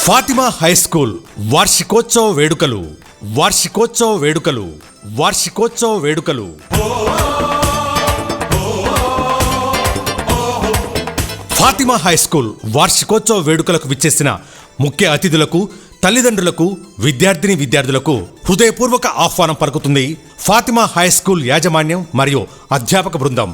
Fatima high school వార్షికోత్సవ వేడుకలు వార్షికోత్సవ వేడుకలు వార్షికోత్సవ వేడుకలు ఫాతిమా హై స్కూల్ వార్షికోత్సవ వేడుకలకు విచ్చేసిన ముఖ్య అతిథులకు, తల్లిదండ్రులకు, విద్యార్థులకు హృదయపూర్వక ఆహ్వానం పలుకుతుంది ఫాతిమా హై స్కూల్ యాజమాన్యం మరియు అధ్యాపక బృందం.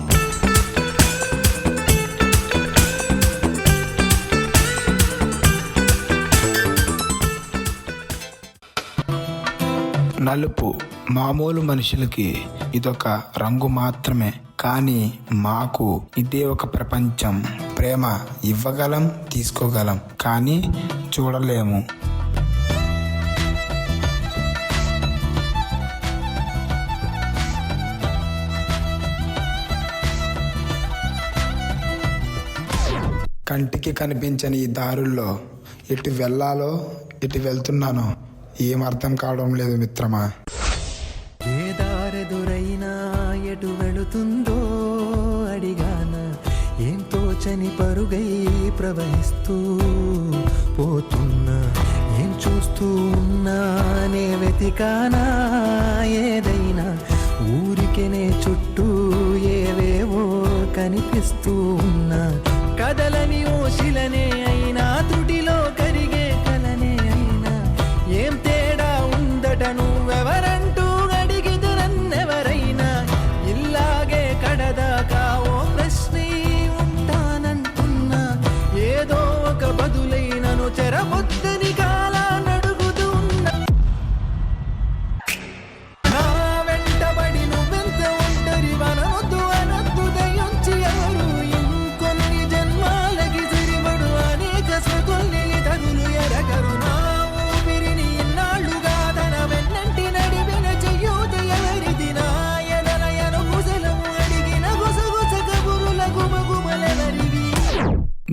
నలుపు మామూలు మనుషులకి ఇదొక రంగు మాత్రమే, కానీ మాకు ఇదే ఒక ప్రపంచం. ప్రేమ ఇవ్వగలం, తీసుకోగలం, కానీ చూడలేము. కంటికి కనిపించని ఈ దారుల్లో ఎటు వెళ్ళాలో, ఎటు వెళ్తున్నానో ఏం అర్థం కావడం లేదు మిత్రమా. ఏ దారెదురైనా ఎటు వెళుతుందో అడిగాన, ఏం తోచని పరుగై ప్రవహిస్తూ పోతున్నా, ఏం చూస్తూ ఉన్నానే వెతికానా ఏదైనా, ఊరికెనే చుట్టూ ఏవేవో కనిపిస్తూ ఉన్నా, కదలని ఓశిలనే అయినా త్రుటిలో కరిగే కలనే అయినా, ఏం తేడా ఉందట నువ్వెవరంటూ అడిగిదు నన్నెవరైనా, ఇల్లాగే కడదాకా ఓ ప్రశ్నే ఉంటానంటున్నా, ఏదో ఒక బదులైనను చెరబొద్దని కాలాన్ని అడుగుతూ ఉన్నా. నా వెంటబడి నువ్వెంత ఒంటరి వనవద్దు అనద్దు దయించి ఎవరు, ఇంకొన్ని జన్మాలకి సిరిబడు అనేక స్మృతుల్ని తగులు ఎరగరు. నా ఊపిరిని ఇన్నాళ్ళుగా తన వెన్నంటి నడిపిన చెయ్యూత ఎవరిది, నా ఎదలయను కుశలము అడిగిన గుసగుస కబురుల గుమగుమలెవరివి.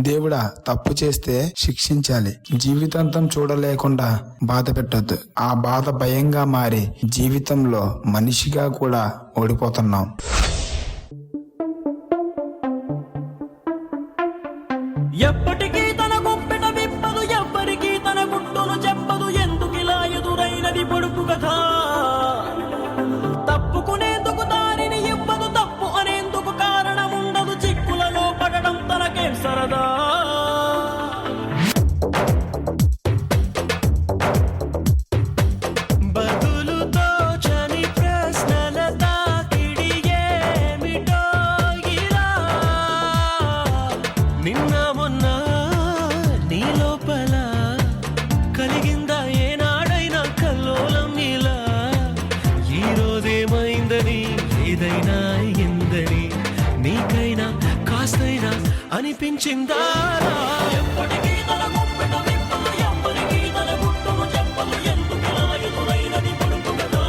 దేవుడా, తప్పు చేస్తే శిక్షించాలి, జీవితాంతం చూడలేకుండా బాధ పెట్టొద్దు. ఆ బాధ భయంగా మారి జీవితంలో మనిషిగా కూడా ఓడిపోతున్నాం. ఎప్పటికీ తన గుప్పెట విప్పదు, ఎవ్వరికీ తన గుట్టును చెప్పదు, ఎందుకిలా ఎదురైనది పొడుపు కథ. తప్పుకునేందుకు దారిని ఇవ్వదు, తప్పు అనేందుకు కారణం ఉండదు, చిక్కులలో పడడం తనకేం సరదా. బదులుతో చని ప్రశ్నల తాకిడి ఏమిటో ఇలా, నిన్న మొన్న నీ లోపల కలిగిందా ఏనాడైనా కల్లోలం ఇలా, ఈ రోజేమైందని ఏదైనా ఎందని నీకైనా కాస్తైనా అనిపించిందా. ఎప్పటికీ తన గుప్పెట విప్పదు, ఎవ్వరికీ తన గుట్టును చెప్పదు, ఎందుకిలా ఎదురైనది పొడుపు కదా.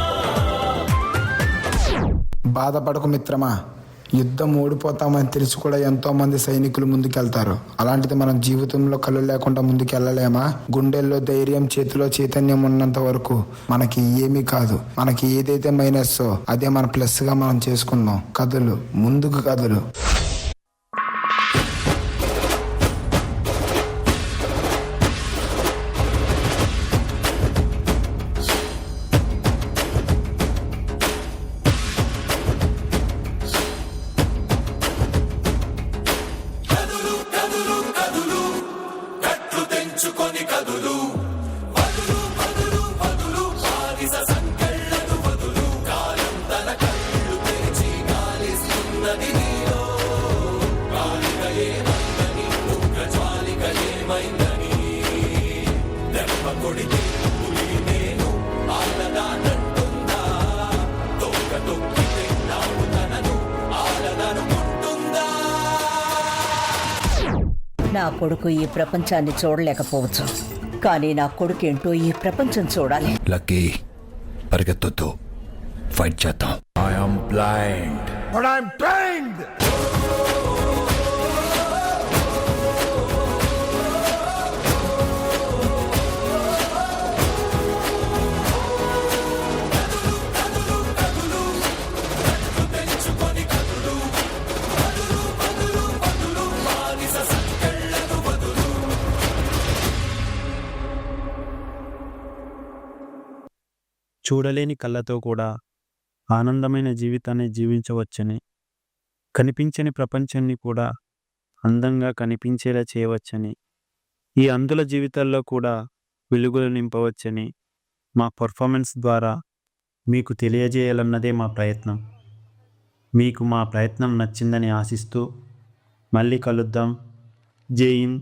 బాధపడకు మిత్రమా, యుద్ధం ఓడిపోతామని తెలిసి కూడా ఎంతో మంది సైనికులు ముందుకెళ్తారు. అలాంటిది మనం జీవితంలో కళ్ళు లేకుండా ముందుకెళ్ళలేమా? గుండెల్లో ధైర్యం, చేతిలో చైతన్యం ఉన్నంత వరకు మనకి ఏమీ కాదు. మనకి ఏదైతే మైనస్ అదే మన ప్లస్ గా మనం చేసుకుందాం. కథలు ముందుకు కథలు. నా కొడుకు ఈ ప్రపంచాన్ని చూడలేకపోవచ్చు, కానీ నా కొడుకు ఏంటో ఈ ప్రపంచం చూడాలి. లక్కీ, పరిగెత్తొద్దు, ఫైట్ చేద్దాం. I am blind but I am trained. చూడలేని కళ్ళతో కూడా ఆనందమైన జీవితాన్ని జీవించవచ్చని, కనిపించని ప్రపంచాన్ని కూడా అందంగా కనిపించేలా చేయవచ్చని, ఈ అంధుల జీవితాల్లో కూడా వెలుగులు నింపవచ్చని మా పర్ఫార్మెన్స్ ద్వారా మీకు తెలియజేయాలన్నదే మా ప్రయత్నం. మీకు మా ప్రయత్నం నచ్చిందని ఆశిస్తూ మళ్ళీ కలుద్దాం. జై హింద్,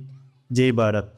జై భారత్.